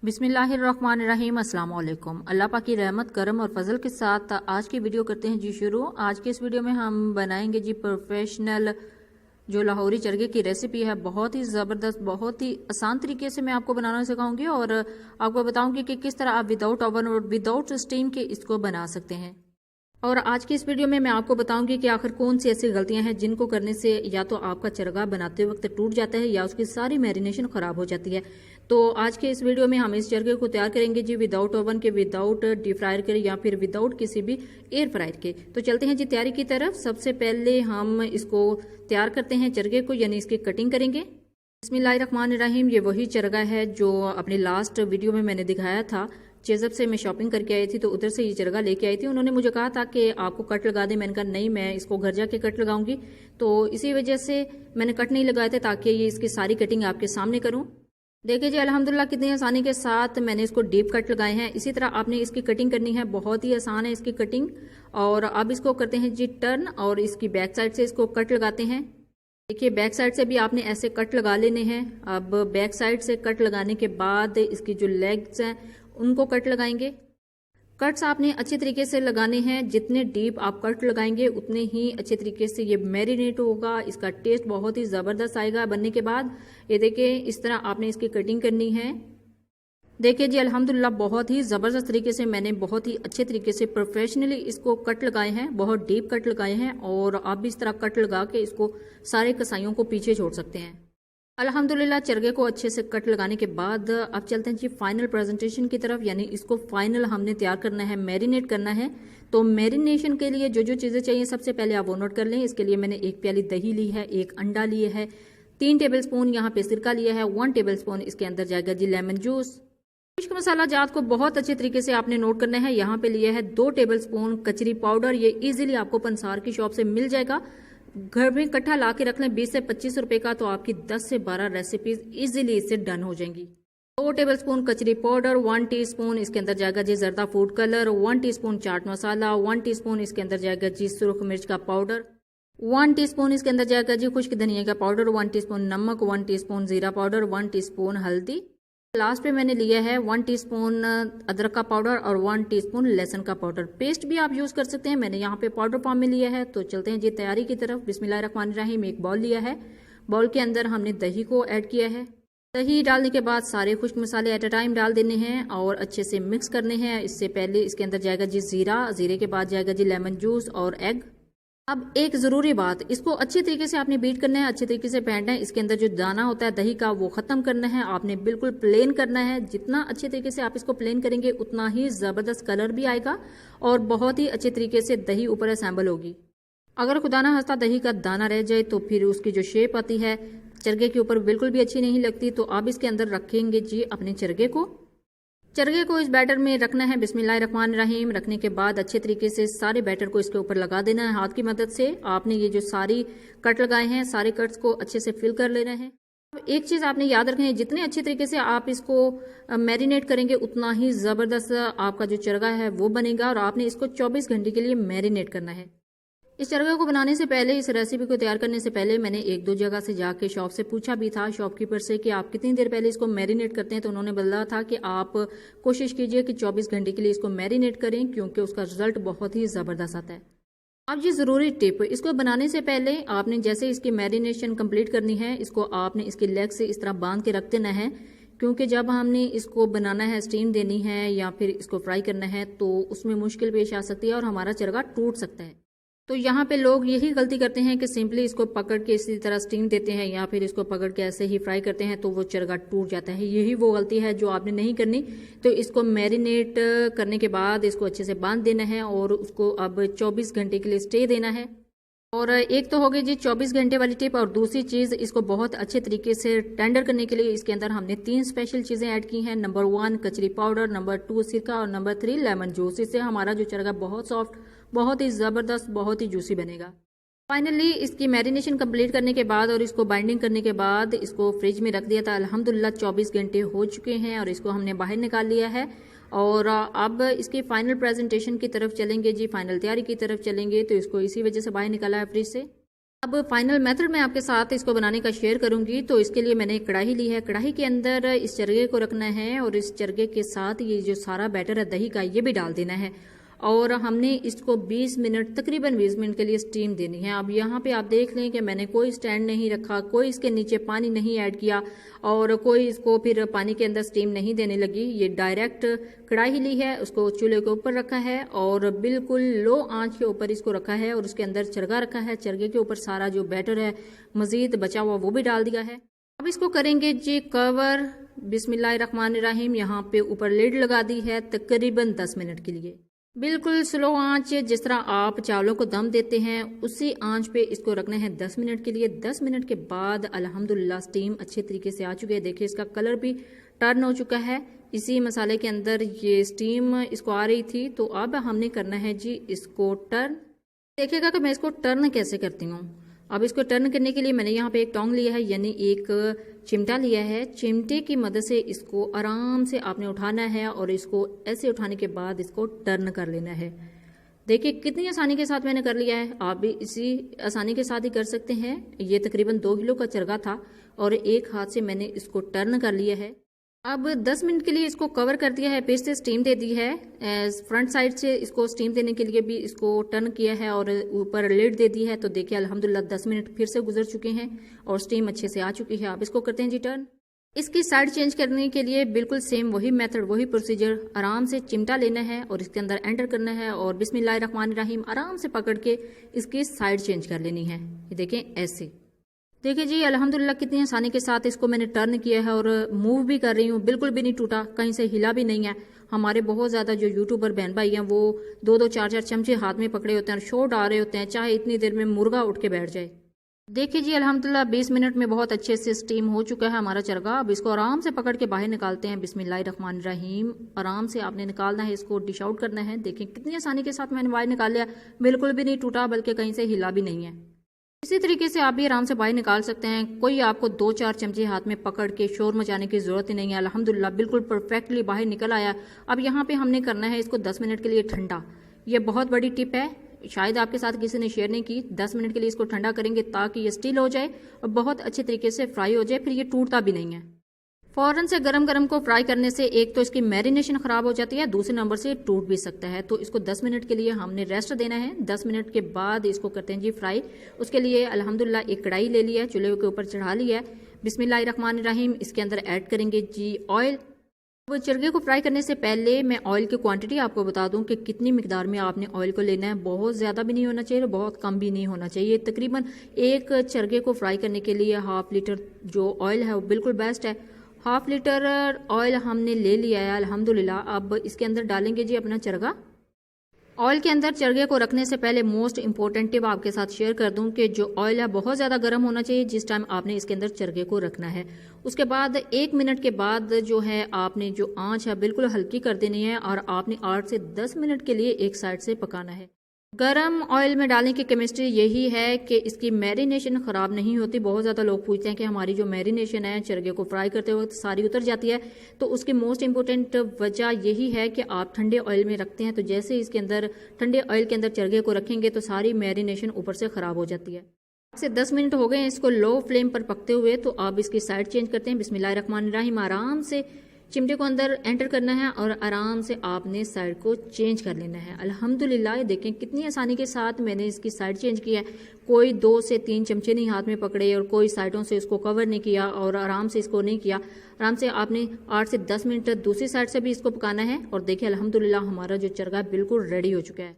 बिस्मिल्लाहिर्रहमानिर्रहीम, अस्सलाम वालेकुम। अल्लाह पाक की रहमत करम और फजल के साथ आज की वीडियो करते हैं जी शुरू। आज के इस वीडियो में हम बनाएंगे जी प्रोफेशनल जो लाहौरी चरगे की रेसिपी है। बहुत ही ज़बरदस्त, बहुत ही आसान तरीके से मैं आपको बनाना सिखाऊंगी और आपको बताऊंगी कि किस तरह आप विदाउट ओवन और विदाउट स्टीम के इसको बना सकते हैं। और आज की इस वीडियो में मैं आपको बताऊंगी कि आखिर कौन सी ऐसी गलतियां हैं जिनको करने से या तो आपका चरगा बनाते वक्त टूट जाता है या उसकी सारी मैरिनेशन खराब हो जाती है। तो आज के इस वीडियो में हम इस चरगे को तैयार करेंगे जी विदाउट ओवन के, विदाउट डीप फ्रायर के या फिर विदाउट किसी भी एयर फ्रायर के। तो चलते हैं जी तैयारी की तरफ। सबसे पहले हम इसको तैयार करते हैं चरगे को, यानी इसकी कटिंग करेंगे। बिस्मिल्लाहिर्रहमानिर्रहीम। ये वही चरगा है जो अपनी लास्ट वीडियो में मैंने दिखाया था। चेजब से मैं शॉपिंग करके आई थी तो उधर से ये चरगा लेके आई थी। उन्होंने मुझे कहा था कि आपको कट लगा दे। मैंने कहा नहीं, मैं इसको घर जाके कट लगाऊंगी। तो इसी वजह से मैंने कट नहीं लगाए थे ताकि ये इसकी सारी कटिंग आपके सामने करूं। देखिए जी अल्हम्दुलिल्लाह कितनी आसानी के साथ मैंने इसको डीप कट लगाए हैं। इसी तरह आपने इसकी कटिंग करनी है, बहुत ही आसान है इसकी कटिंग। और अब इसको करते हैं जी टर्न और इसकी बैक साइड से इसको कट लगाते हैं। देखिए बैक साइड से भी आपने ऐसे कट लगा लेने हैं। अब बैक साइड से कट लगाने के बाद इसकी जो लेग्स हैं उनको कट लगाएंगे। कट्स आपने अच्छे तरीके से लगाने हैं। जितने डीप आप कट लगाएंगे उतने ही अच्छे तरीके से ये मैरिनेट होगा। इसका टेस्ट बहुत ही ज़बरदस्त आएगा बनने के बाद। ये देखिए इस तरह आपने इसकी कटिंग करनी है। देखिए जी अल्हम्दुलिल्लाह बहुत ही ज़बरदस्त तरीके से मैंने बहुत ही अच्छे तरीके से प्रोफेशनली इसको कट लगाए हैं, बहुत डीप कट लगाए हैं। और आप भी इस तरह कट लगा के इसको सारे कसाइयों को पीछे छोड़ सकते हैं। अल्हम्दुलिल्लाह चरगे को अच्छे से कट लगाने के बाद अब चलते हैं जी फाइनल प्रेजेंटेशन की तरफ, यानी इसको फाइनल हमने तैयार करना है, मैरिनेट करना है। तो मैरिनेशन के लिए जो जो चीज़ें चाहिए सबसे पहले आप वो नोट कर लें। इसके लिए मैंने 1 प्याली दही ली है, 1 अंडा लिए है, 3 टेबल स्पून यहाँ पे सिरका लिया है, 1 टेबल स्पून इसके अंदर जाएगा जी लेमन जूस। खुश्क मसाला जात को बहुत अच्छे तरीके से आपने नोट करना है। यहाँ पे लिया है 2 टेबल स्पून कचरी पाउडर। ये इजीली आपको पंसार की शॉप से मिल जाएगा। घर में इकट्ठा ला के रख लें 20 से 25 रुपए का, तो आपकी 10 से 12 रेसिपीज इजीली इससे डन हो जाएंगी। 2 टेबल स्पून कचरी पाउडर, 1 टीस्पून इसके अंदर जाएगा जी जर्दा food colour, 1 teaspoon chaat masala, 1 teaspoon इसके अंदर जाएगा जी सुर्ख मिर्च का पाउडर, 1 टीस्पून इसके अंदर जाएगा जी खुश्क धनिया का पाउडर, 1 टीस्पून नमक, 1 टीस्पून जीरा पाउडर, 1 टीस्पून हल्दी। लास्ट पे मैंने लिया है 1 टीस्पून अदरक का पाउडर और 1 टीस्पून लहसुन का पाउडर। पेस्ट भी आप यूज कर सकते हैं, मैंने यहाँ पे पाउडर फॉर्म में लिया है। तो चलते हैं जी तैयारी की तरफ। बिस्मिल्लाहिर्रहमानिर्रहीम। एक बाउल लिया है, बाउल के अंदर हमने दही को ऐड किया है। दही डालने के बाद सारे खुश्क मसाले एट अ टाइम डाल देने हैं और अच्छे से मिक्स करने हैं। इससे पहले इसके अंदर जाएगा जी जीरा, जीरे के बाद जाएगा जी लेमन जूस और एग। अब एक जरूरी बात, इसको अच्छे तरीके से आपने बीट करना है, अच्छे तरीके से फेंटना है। इसके अंदर जो दाना होता है दही का वो खत्म करना है। आपने बिल्कुल प्लेन करना है। जितना अच्छे तरीके से आप इसको प्लेन करेंगे उतना ही जबरदस्त कलर भी आएगा और बहुत ही अच्छे तरीके से दही ऊपर असेंबल होगी। अगर खुदा ना हंसता दही का दाना रह जाए तो फिर उसकी जो शेप आती है चरगे के ऊपर बिल्कुल भी अच्छी नहीं लगती। तो आप इसके अंदर रखेंगे जी अपने चरगे को। चरगे को इस बैटर में रखना है बिस्मिल्लाहिर्रहमानिर्रहीम। रखने के बाद अच्छे तरीके से सारे बैटर को इसके ऊपर लगा देना है हाथ की मदद से। आपने ये जो सारी कट लगाए हैं सारे कट्स को अच्छे से फिल कर लेना है। अब एक चीज़ आपने याद रखनी है, जितने अच्छे तरीके से आप इसको मैरिनेट करेंगे उतना ही ज़बरदस्त आपका जो चरगा है वो बनेगा। और आपने इसको 24 घंटे के लिए मैरिनेट करना है। इस चरगे को बनाने से पहले, इस रेसिपी को तैयार करने से पहले मैंने 1-2 जगह से जाके शॉप से पूछा भी था, शॉपकीपर से, कि आप कितनी देर पहले इसको मैरिनेट करते हैं। तो उन्होंने बोला था कि आप कोशिश कीजिए कि 24 घंटे के लिए इसको मैरिनेट करें क्योंकि उसका रिजल्ट बहुत ही ज़बरदस्त आता है। अब ये ज़रूरी टिप, इसको बनाने से पहले आपने जैसे इसकी मैरिनेशन कंप्लीट करनी है, इसको आपने इसकी लेग से इस तरह बांध के रख देना है। क्योंकि जब हमने इसको बनाना है, स्टीम देनी है या फिर इसको फ्राई करना है तो उसमें मुश्किल पेश आ सकती है और हमारा चरगा टूट सकता है। तो यहाँ पे लोग यही गलती करते हैं कि सिंपली इसको पकड़ के इसी तरह स्टीम देते हैं या फिर इसको पकड़ के ऐसे ही फ्राई करते हैं तो वो चरगा टूट जाता है। यही वो गलती है जो आपने नहीं करनी। तो इसको मैरिनेट करने के बाद इसको अच्छे से बांध देना है और उसको अब 24 घंटे के लिए स्टे देना है। और एक तो हो गई जी 24 घंटे वाली टिप, और दूसरी चीज़, इसको बहुत अच्छे तरीके से टेंडर करने के लिए इसके अंदर हमने 3 स्पेशल चीज़ें ऐड की हैं। नंबर 1 कचरी पाउडर, नंबर 2 सिरका और नंबर 3 लेमन जूस। इससे हमारा जो चरगा बहुत सॉफ्ट, बहुत ही ज़बरदस्त, बहुत ही जूसी बनेगा। फाइनली इसकी मैरिनेशन कंप्लीट करने के बाद और इसको बाइंडिंग करने के बाद इसको फ्रिज में रख दिया था। अल्हम्दुलिल्लाह 24 घंटे हो चुके हैं और इसको हमने बाहर निकाल लिया है। और अब इसकी फाइनल प्रेजेंटेशन की तरफ चलेंगे जी, फाइनल तैयारी की तरफ चलेंगे। तो इसको इसी वजह से बाहर निकाला है फ्रिज से। अब फाइनल मेथड मैं आपके साथ इसको बनाने का शेयर करूंगी। तो इसके लिए मैंने एक कढ़ाई ली है, कढ़ाई के अंदर इस चरगे को रखना है और इस चरगे के साथ ये जो सारा बैटर है दही का ये भी डाल देना है और हमने इसको 20 मिनट तकरीबन 20 मिनट के लिए स्टीम देनी है। अब यहाँ पे आप देख लें कि मैंने कोई स्टैंड नहीं रखा, कोई इसके नीचे पानी नहीं ऐड किया और कोई इसको फिर पानी के अंदर स्टीम नहीं देने लगी। ये डायरेक्ट कढ़ाई ली है, उसको चूल्हे के ऊपर रखा है और बिल्कुल लो आंच के ऊपर इसको रखा है और उसके अंदर चरगा रखा है। चरगे के ऊपर सारा जो बैटर है मजीद बचा हुआ वो भी डाल दिया है। अब इसको करेंगे जी कवर। बिस्मिल्लाहिर्रहमानिर्रहीम। यहाँ पे ऊपर लिड लगा दी है तकरीबन 10 मिनट के लिए, बिल्कुल स्लो आंच। जिस तरह आप चावलों को दम देते हैं उसी आंच पे इसको रखना है 10 मिनट के लिए। 10 मिनट के बाद अल्हम्दुलिल्लाह स्टीम अच्छे तरीके से आ चुकी है। देखिए इसका कलर भी टर्न हो चुका है। इसी मसाले के अंदर ये स्टीम इसको आ रही थी। तो अब हमने करना है जी इसको टर्न। देखिएगा कि मैं इसको टर्न कैसे करती हूँ। अब इसको टर्न करने के लिए मैंने यहाँ पे एक टोंग लिया है, यानी एक चिमटा लिया है। चिमटे की मदद से इसको आराम से आपने उठाना है और इसको ऐसे उठाने के बाद इसको टर्न कर लेना है। देखिए कितनी आसानी के साथ मैंने कर लिया है, आप भी इसी आसानी के साथ ही कर सकते हैं। ये तकरीबन 2 किलो का चरगा था और एक हाथ से मैंने इसको टर्न कर लिया है। अब 10 मिनट के लिए इसको कवर कर दिया है, फिर से स्टीम दे दी है। फ्रंट साइड से इसको स्टीम देने के लिए भी इसको टर्न किया है और ऊपर लिड दे दी है। तो देखिए अल्हम्दुलिल्लाह 10 मिनट फिर से गुजर चुके हैं और स्टीम अच्छे से आ चुकी है। अब इसको करते हैं जी टर्न। इसकी साइड चेंज करने के लिए बिल्कुल सेम वही मेथड, वही प्रोसीजर। आराम से चिमटा लेना है और इसके अंदर एंटर करना है और बिस्मिल्लाहिर्रहमानिर्रहीम आराम से पकड़ के इसकी साइड चेंज कर लेनी है। ये देखें ऐसे। देखिए जी अल्हम्दुलिल्लाह कितनी आसानी के साथ इसको मैंने टर्न किया है और मूव भी कर रही हूँ, बिल्कुल भी नहीं टूटा, कहीं से हिला भी नहीं है। हमारे बहुत ज़्यादा जो यूट्यूबर बहन भाई हैं वो 2-2 4-4 चमचे हाथ में पकड़े होते हैं और शो डाल रहे होते हैं, चाहे इतनी देर में मुर्गा उठ के बैठ जाए। देखिए जी अल्हम्दुलिल्लाह 20 मिनट में बहुत अच्छे से स्टीम हो चुका है हमारा चरगा। अब इसको आराम से पकड़ के बाहर निकालते हैं। बिस्मिल्लाहिर्रहमानिर्रहीम। आराम से आपने निकालना है, इसको डिश आउट करना है। देखिए कितनी आसानी के साथ मैंने बाहर निकाल लिया, बिल्कुल भी नहीं टूटा, बल्कि कहीं से हिला भी नहीं है। इसी तरीके से आप भी आराम से बाहर निकाल सकते हैं। कोई आपको 2-4 चमचे हाथ में पकड़ के शोर मचाने की जरूरत ही नहीं है। अल्हम्दुलिल्लाह बिल्कुल परफेक्टली बाहर निकल आया। अब यहाँ पे हमने करना है इसको 10 मिनट के लिए ठंडा। ये बहुत बड़ी टिप है, शायद आपके साथ किसी ने शेयर नहीं की। 10 मिनट के लिए इसको ठंडा करेंगे ताकि ये स्टील हो जाए और बहुत अच्छे तरीके से फ्राई हो जाए, फिर ये टूटता भी नहीं है। फौरन से गरम गरम को फ्राई करने से एक तो इसकी मैरिनेशन खराब हो जाती है, दूसरे नंबर से टूट भी सकता है। तो इसको 10 मिनट के लिए हमने रेस्ट देना है। 10 मिनट के बाद इसको करते हैं जी फ्राई। उसके लिए अल्हम्दुलिल्लाह एक कढ़ाई ले लिया है, चूल्हे के ऊपर चढ़ा लिया है। बिस्मिल्लाहिर्रहमानिर्रहीम। इसके अंदर ऐड करेंगे जी ऑयल। वो चरगे को फ्राई करने से पहले मैं ऑयल की क्वांटिटी आपको बता दूं कि कितनी मिकदार में आपने ऑयल को लेना है। बहुत ज़्यादा भी नहीं होना चाहिए और बहुत कम भी नहीं होना चाहिए। तकरीबन एक चरगे को फ्राई करने के लिए 1/2 लीटर जो ऑयल है वो बिल्कुल बेस्ट है। 1/2 लीटर ऑयल हमने ले लिया है अल्हम्दुलिल्लाह। अब इसके अंदर डालेंगे जी अपना चरगा। ऑयल के अंदर चरगे को रखने से पहले मोस्ट इंपॉर्टेंट टिप आपके साथ शेयर कर दूं कि जो ऑयल है बहुत ज़्यादा गर्म होना चाहिए जिस टाइम आपने इसके अंदर चरगे को रखना है। उसके बाद 1 मिनट के बाद जो है आपने जो आंच है बिल्कुल हल्की कर देनी है और आपने 8 से 10 मिनट के लिए एक साइड से पकाना है। गरम ऑयल में डालने की केमिस्ट्री यही है कि इसकी मैरिनेशन ख़राब नहीं होती। बहुत ज़्यादा लोग पूछते हैं कि हमारी जो मैरिनेशन है चरगे को फ्राई करते वक्त सारी उतर जाती है। तो उसकी मोस्ट इंपॉर्टेंट वजह यही है कि आप ठंडे ऑयल में रखते हैं। तो जैसे इसके अंदर ठंडे ऑयल के अंदर चरगे को रखेंगे तो सारी मैरिनेशन ऊपर से ख़राब हो जाती है। से 10 मिनट हो गए हैं इसको लो फ्लेम पर पकते हुए। तो आप इसकी साइड चेंज करते हैं। बिस्मिल्लाहिर्रहमानिर्रहीम। आराम से चिमटे को अंदर एंटर करना है और आराम से आपने साइड को चेंज कर लेना है। अल्हम्दुलिल्लाह देखें कितनी आसानी के साथ मैंने इसकी साइड चेंज किया है। कोई 2 से 3 चमचे नहीं हाथ में पकड़े और कोई साइडों से इसको कवर नहीं किया और आराम से इसको नहीं किया। आराम से आपने 8 से 10 मिनट दूसरी साइड से भी इसको पकाना है। और देखिए अल्हम्दुलिल्लाह हमारा जो चरगा बिल्कुल रेडी हो चुका है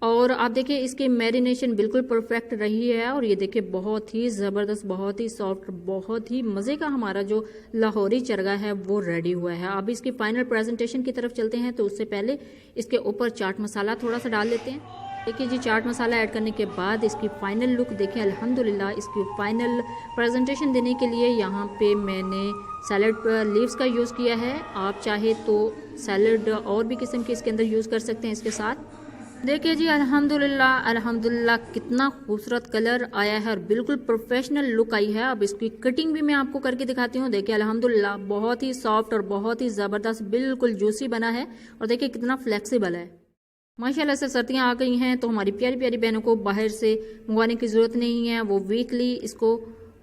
और आप देखिए इसकी मैरिनेशन बिल्कुल परफेक्ट रही है। और ये देखिए बहुत ही ज़बरदस्त, बहुत ही सॉफ्ट, बहुत ही मज़े का हमारा जो लाहौरी चरगा है वो रेडी हुआ है। अब इसकी फाइनल प्रेजेंटेशन की तरफ चलते हैं। तो उससे पहले इसके ऊपर चाट मसाला थोड़ा सा डाल लेते हैं। देखिए जी चाट मसाला ऐड करने के बाद इसकी फाइनल लुक देखिए। अल्हम्दुलिल्लाह इसकी फाइनल प्रेजेंटेशन देने के लिए यहाँ पे मैंने सैलड लीव्स का यूज़ किया है। आप चाहे तो सैलड और भी किस्म के इसके अंदर यूज़ कर सकते हैं इसके साथ। देखिए जी अल्हम्दुलिल्लाह कितना खूबसूरत कलर आया है और बिल्कुल प्रोफेशनल लुक आई है। अब इसकी कटिंग भी मैं आपको करके दिखाती हूँ। देखिए अल्हम्दुलिल्लाह बहुत ही सॉफ्ट और बहुत ही ज़बरदस्त, बिल्कुल जूसी बना है और देखिए कितना फ्लेक्सिबल है। माशाल्लाह से सर्दियाँ आ गई हैं तो हमारी प्यारी प्यारी बहनों को बाहर से मंगवाने की ज़रूरत नहीं है। वो वीकली इसको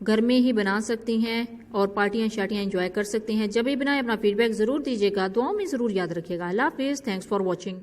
घर में ही बना सकती हैं और पार्टियाँ शार्टियाँ एंजॉय कर सकती हैं। जब भी बनाए अपना फीडबैक ज़रूर दीजिएगा, दुआओं में ज़रूर याद रखिएगा। अल्लाह हाफिज़, थैंक्स फॉर वॉचिंग।